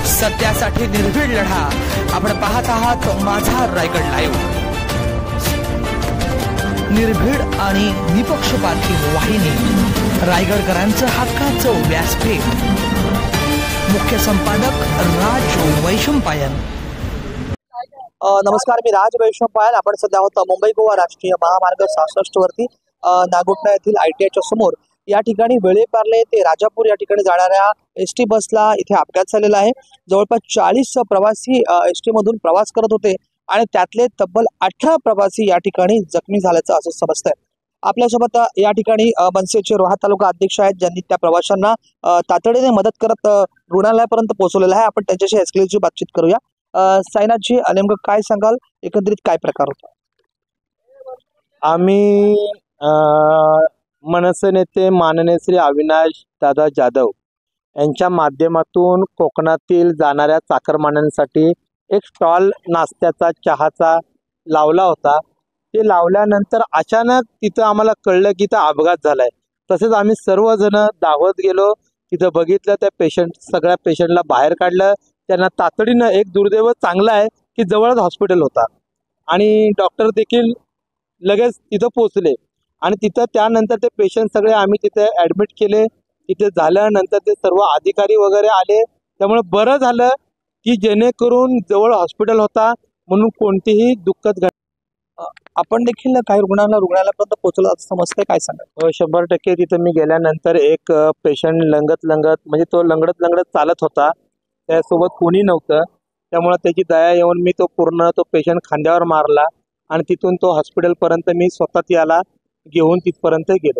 सत्यासाठी निर्भीड लढा आपण पाहत आहात माझा रायगड लाईव्ह। निर्भीड आणि निपक्षपाती वाहिनी, रायगडकरांचं हक्काचं व्यासपीठ। मुख्य संपादक राज वैशंपायन। नमस्कार, मी राज वैशंपायन। आपण सध्या आहोत मुंबई गोवा राष्ट्रीय महामार्ग 66 वरती नागोठणा येथील ITIच्या समोर। या ठिकाणी वेळेपार्ले ते राजापूर या ठिकाणी जाणाऱ्या ST बसला इथे अपघात झालेला आहे। जवळपास 40 प्रवासी ST मधून प्रवास करत होते आणि त्यातले तब्बल 18 प्रवासी या ठिकाणी जखमी झाल्याचं असं समजतंय। आपल्यासोबत या ठिकाणी मनसेचे रोहा तालुका अध्यक्ष आहेत, ज्यांनी त्या प्रवाशांना तातडीने मदत करत रुग्णालयापर्यंत पोहोचवलेलं आहे। आपण त्यांच्याशी एक्सक्लुझिव्ह बातचीत करूया। साईनाथजी, नेमकं काय सांगाल, एकंदरीत काय प्रकार होता? आम्ही मनसे नेते माननीय श्री अविनाश दादा जाधव यांच्या माध्यमातून कोकणातील जाणाऱ्या चाकरमान्यांसाठी एक स्टॉल नाश्त्याचा चहाचा लावला होता। ते लावल्यानंतर अचानक तिथं आम्हाला कळलं की इथं अपघात झालाय। तसेच आम्ही सर्वजण धावत गेलो, तिथं बघितलं, त्या सगळ्या पेशंटला बाहेर काढलं। त्यांना तातडीनं, एक दुर्दैव चांगलं आहे की जवळच हॉस्पिटल होता आणि डॉक्टर देखील लगेच तिथं पोहोचले आणि तिथं त्यानंतर ते पेशंट सगळे आम्ही तिथे ॲडमिट केले। तिथे झाल्यानंतर ते सर्व अधिकारी वगैरे आले, त्यामुळे बरं झालं की जेणेकरून जवळ हॉस्पिटल होता म्हणून कोणतीही दुःखद आपण देखील काही रुग्णालयापर्यंत पोहोचलो असं समजतंय, काय सांगा? 100% तिथं मी गेल्यानंतर एक पेशंट लंगत म्हणजे तो लंगडत चालत होता, त्यासोबत कोणी नव्हतं। त्यामुळे त्याची दया येऊन मी तो पेशंट खांद्यावर मारला आणि तिथून तो हॉस्पिटलपर्यंत मी स्वतः त्याला घेऊन तिथपर्यंत गेलो।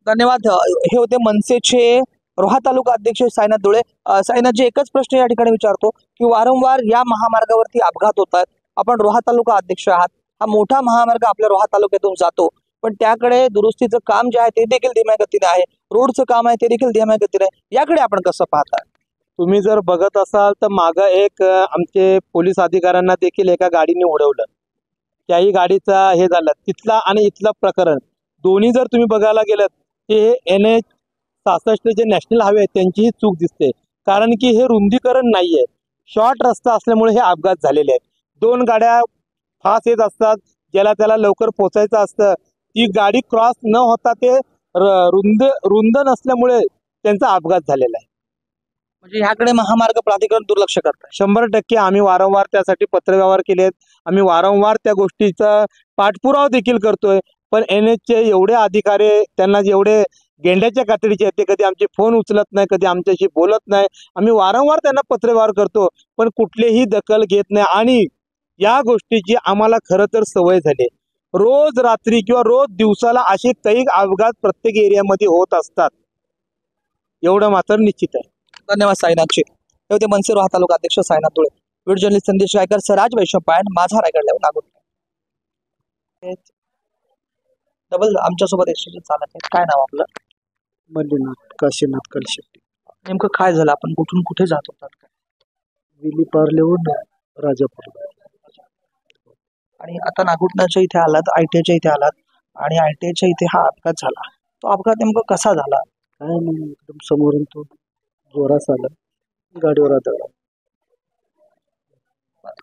धन्यवाद। हे होते मनसेचे रोहा तालुका अध्यक्ष साईनाथ दुळे। साईनाथजी, एकच प्रश्न या ठिकाणी विचारतो की वारंवार या महामार्गावरती अपघात होतात। आपण रोहा तालुका अध्यक्ष आहात, हा मोठा महामार्ग आपल्या रोहा तालुक्यातून जातो, पण त्याकडे दुरुस्तीचं काम जे आहे ते देखील धीम्या गतीने आहे, रोडचं काम आहे ते देखील धीम्या गतीने आहे। याकडे आपण कसं पाहता? तुम्ही जर बघत असाल तर मागं एक आमचे पोलीस अधिकाऱ्यांना देखील एका गाडीने उडवलं, त्याही गाडीचा हे झालं। तिथला आणि इथला प्रकरण दोन्ही जर तुम्ही बघायला गेलात की NH 66 जे नॅशनल हायवे त्यांचीही चूक दिसते, कारण की हे रुंदीकरण नाहीये, शॉर्ट रस्ता असल्यामुळे हे अपघात झालेले आहेत। 2 गाड्या फास्ट येत असतात, ज्याला त्याला लवकर पोहोचायचं असतं, ती गाडी क्रॉस न होता ते रुंद नसल्यामुळे त्यांचा अपघात झालेला आहे। म्हणजे ह्याकडे महामार्ग प्राधिकरण दुर्लक्ष करतं। 100% आम्ही वारंवार त्यासाठी पत्रव्यवहार केलेत, आम्ही वारंवार त्या गोष्टीचा पाठपुरावा देखील करतोय, पण NHचे एवढे अधिकारी, त्यांना जेवढे गेंड्याच्या कातडीचे आहेत, ते कधी आमचे फोन उचलत नाही, कधी आमच्याशी बोलत नाही। आम्ही वारंवार त्यांना पत्रव्यवहार करतो, पण कुठलीही दखल घेत नाही आणि या गोष्टीची आम्हाला खरं तर सवय झाली। रोज रात्री किंवा रोज दिवसाला असे कैक अपघात प्रत्येक एरियामध्ये होत असतात, एवढं मात्र निश्चित आहे। धन्यवाद साईनाथजी। हे होते मनसे रोहा तालुका अध्यक्ष साईनाथ दुळे। व्हिडिओ जर्नलिस्ट संदेश गायकर, राज वैशंपायन, माझा रायगड लाईव्ह, नागोठणा। डबल आमच्यासोबत ST चालक आहे, काय नाव आपलं? मल्लीनाथ काशीनाथ कलशेट्टी। नेमकं काय झालं? आपण कुठून कुठे जात होतात? विलीपार्लेहून राजापूर आणि आता नागोठणाच्या इथे आलात, ITIच्या इथे आलात आणि ITIच्या इथे हा अपघात झाला। तो अपघात नेमका कसा झाला? काय नाही, एकदम समोरून तो जोरात आला, गाडीवर आदळला।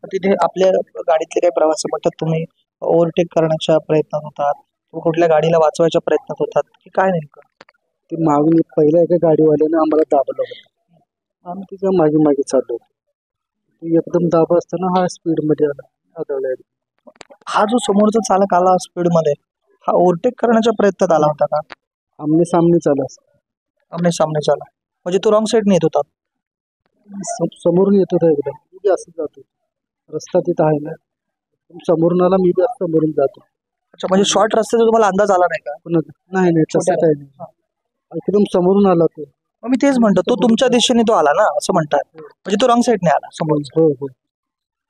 तिथे आपल्या गाडीतले काही प्रवासी म्हणतात तुम्ही ओव्हरटेक करण्याच्या प्रयत्नात होतात, कुठल्या गाडीला वाचवायच्या प्रयत्नात होतात की काय? नेमकं ते मागून पहिल्या एका गाडीवाल्यानं आम्हाला दाबलं होतं, आम्ही तिच्या मागे चाललो होतो। एकदम दाब असताना हा स्पीडमध्ये आदळला। हा जो समोरचा चालक आला स्पीडमध्ये, हा ओव्हरटेक करण्याच्या प्रयत्नात आला होता का? आमने सामने चाला म्हणजे तो रॉंग साईडने येत होता? समोरून येत होता एकदम, मी बी असं जातो, रस्ता तिथं आहे ना, समोरून आला, मी बी असं समोरून जातो। अच्छा, म्हणजे शॉर्ट रस्त्याचा तुम्हाला अंदाज आला नाही का? नाही, तसं काही नाही, एकदम समोरून आला तो। मी तेच म्हणतो, तो तुमच्या दिशेने तो आला ना, असं म्हणतात, म्हणजे तो रॉंग साईडने आला समोर। हो,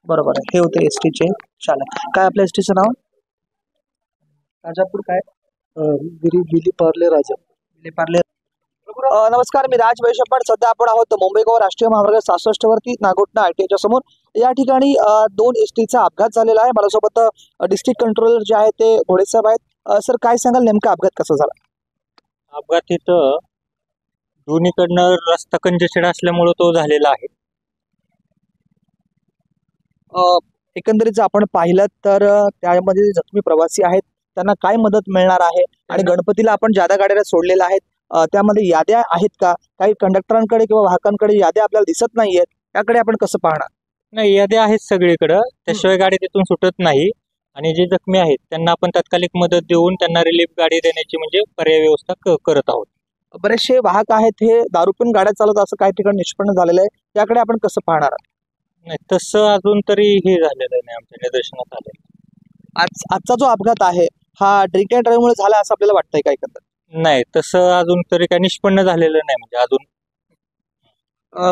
बरोबर आहे। हे होते STचे चालक। काय आपल्या STचं नाव? राजापूर काय? विलीपार्ले राजापूर। नमस्कार, मी राज वैशंपायन। सध्या आपण आहोत मुंबई गोवा राष्ट्रीय महामार्ग 66 वरती नागोठणा ITIच्या समोर। या ठिकाणी 2 STचा अपघात झालेला आहे। मला सोबत डिस्ट्रिक्ट कंट्रोलर जे आहे ते घोडेसाहेब आहेत। सर, काय सांगाल, नेमका अपघात कसा झाला? अपघात इथं दोन्हीकडनं रस्ता कंजेस्टेड असल्यामुळे तो झालेला आहे. एकंदरीत जर आपण पाहिलं तर त्यामध्ये जे जखमी प्रवासी आहेत त्यांना काय मदत मिळणार आहे आणि गणपतीला आपण ज्या गाड्या सोडलेल्या आहेत त्यामध्ये याद्या आहेत का? काही कंडक्टरांकडे किंवा वाहकांकडे याद्या आपल्याला दिसत नाहीयेत, त्याकडे आपण कसं पाहणार? नाही, याद्या आहेत सगळीकडं, त्याशिवाय गाडी तिथून सुटत नाही. आणि जे जखमी आहेत त्यांना आपण तात्कालिक मदत देऊन त्यांना रिलीफ गाडी देण्याची म्हणजे पर्याय व्यवस्था करत आहोत. बरेचसे वाहक आहेत हे दारू पिऊन गाड्या चालवत असं काही ठिकाणी निष्पन्न झालेलं आहे, त्याकडे आपण कसं पाहणार? नाही, तसं अजून तरी हे झालेलं नाही, आमच्या निदर्शनात आलेलं. आजचा जो अपघात आहे हा ड्रिंक अँड ड्राईव्ह मुळे झाला असं आपल्याला वाटतंय का? एकंदर नाही, तसं अजून तरी काही निष्पन्न झालेलं नाही म्हणजे अजून.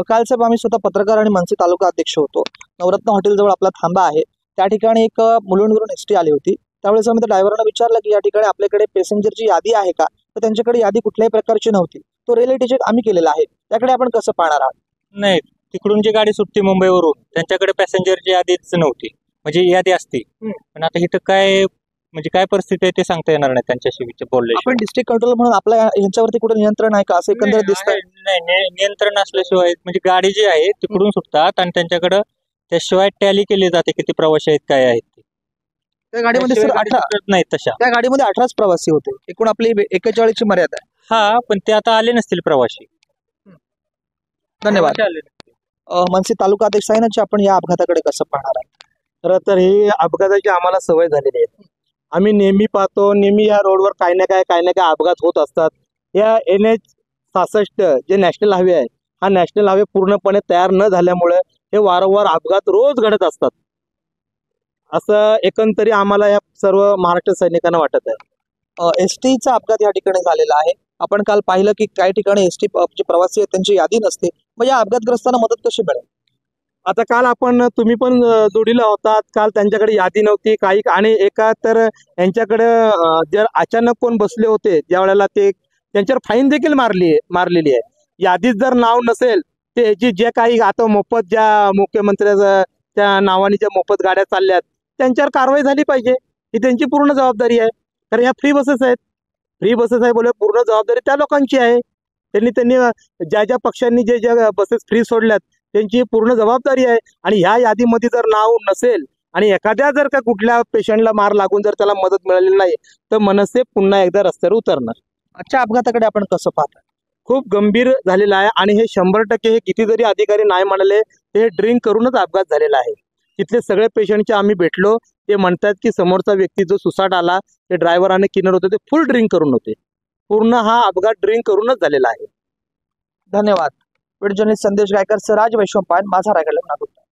काल साहेब आम्ही स्वतः पत्रकार आणि मनसे तालुका अध्यक्ष होतो. नवरत्न हॉटेल जवळ आपला थांबा आहे, त्या ठिकाणी एक मुलुंडवरून एसटी आली होती. त्यावेळेस आम्ही त्या ड्रायव्हरला विचारलं की या ठिकाणी आपल्याकडे पॅसेंजरची यादी आहे का? तर त्यांच्याकडे यादी कुठल्याही प्रकारची नव्हती. तो रिअलिटी चेक आम्ही केलेला आहे, त्याकडे आपण कसं पाहणार आहात? नाही, तिकडून जी गाडी सुटते मुंबईवरून त्यांच्याकडे पॅसेंजरची यादीच नव्हती, म्हणजे यादी असती. पण आता इथं काय म्हणजे काय परिस्थिती आहे ते सांगता येणार नाही त्यांच्याशी बोलले. आपण डिस्ट्रिक्ट कंट्रोल म्हणून आपल्या यांच्यावरती कुठे नियंत्रण आहे का असं एकंदरीत दिसतंय? नाही, नियंत्रण असल्याशिवाय म्हणजे गाडी जी आहे तिकडून सुटतात आणि त्यांच्याकडे त्याशिवाय टॅली केली जाते किती प्रवासी आहेत काय आहेत ते. त्या गाडीमध्ये सर 18 नाही तशा. त्या गाडीमध्ये 18च प्रवासी होते, एकूण आपली 41 ची मर्यादा आहे. हा, पण ते आता आले नसतील प्रवासी. धन्यवाद. मनसे तालुका अध्यक्ष सायनाची आपण या अपघाताकडे कसं पाहणार आहे? खरं तर ही अपघाताची आम्हाला सवय झालेली आहे. आम्ही नेहमी पाहतो, नेहमी या रोडवर काही ना काय अपघात होत असतात. या NH-66 जे नॅशनल हायवे आहे, हा नॅशनल हायवे पूर्णपणे तयार न झाल्यामुळे हे वारंवार अपघात रोज घडत असतात, असं एकंदरी आम्हाला या सर्व महाराष्ट्र सैनिकांना वाटत आहे. एसटीचा अपघात या ठिकाणी झालेला आहे. आपण काल पाहिलं की काही ठिकाणी एसटी जे प्रवासी आहेत त्यांची यादी नसते, मग या अपघातग्रस्तांना मदत कशी मिळेल? आता काल तुम्ही पण जोडीला होतात, काल त्यांच्याकडे यादी नव्हती काही, आणि एका तर यांच्याकडे जर अचानक कोण बसले होते ज्या वेळेला ते त्यांच्यावर फाईन देखील मारलेली आहे. यादीत जर नाव नसेल ते जे काही आता मोफत ज्या मुख्यमंत्र्याच्या त्या नावाने ज्या मोफत गाड्या चालल्यात त्यांच्यावर कारवाई झाली पाहिजे, ही त्यांची पूर्ण जबाबदारी आहे. कारण ह्या फ्री बसेस आहे बोले पूर्ण जबाबदारी त्या लोकांची आहे. त्यांनी ज्या पक्षांनी ज्या बसेस फ्री सोडल्यात त्यांची पूर्ण जबाबदारी आहे. आणि ह्या यादीमध्ये जर नाव नसेल आणि एखाद्या जर का कुठल्या पेशंटला मार लागून जर त्याला मदत मिळालेली नाही तर मनसे पुन्हा एकदा रस्त्यावर उतरणार. आजच्या अपघाताकडे आपण कसं पाहता? खूप गंभीर झालेला आहे आणि हे 100% हे किती जरी अधिकारी नाही म्हणाले ते ड्रिंक करूनच अपघात झालेला आहे. तिथले सगळे पेशंटचे आम्ही भेटलो, ते म्हणतात की समोरचा व्यक्ती जो सुसाट आला ते ड्रायव्हर आणि किन्नर होते ते फुल ड्रिंक करून होते. पूर्ण हा अपघात ड्रिंक करूनच झालेला आहे. धन्यवाद. व्हिडिओ जर्नलिस्ट संदेश गायकर, राज वैश्वपायन, माझा रायगड, नागपूर.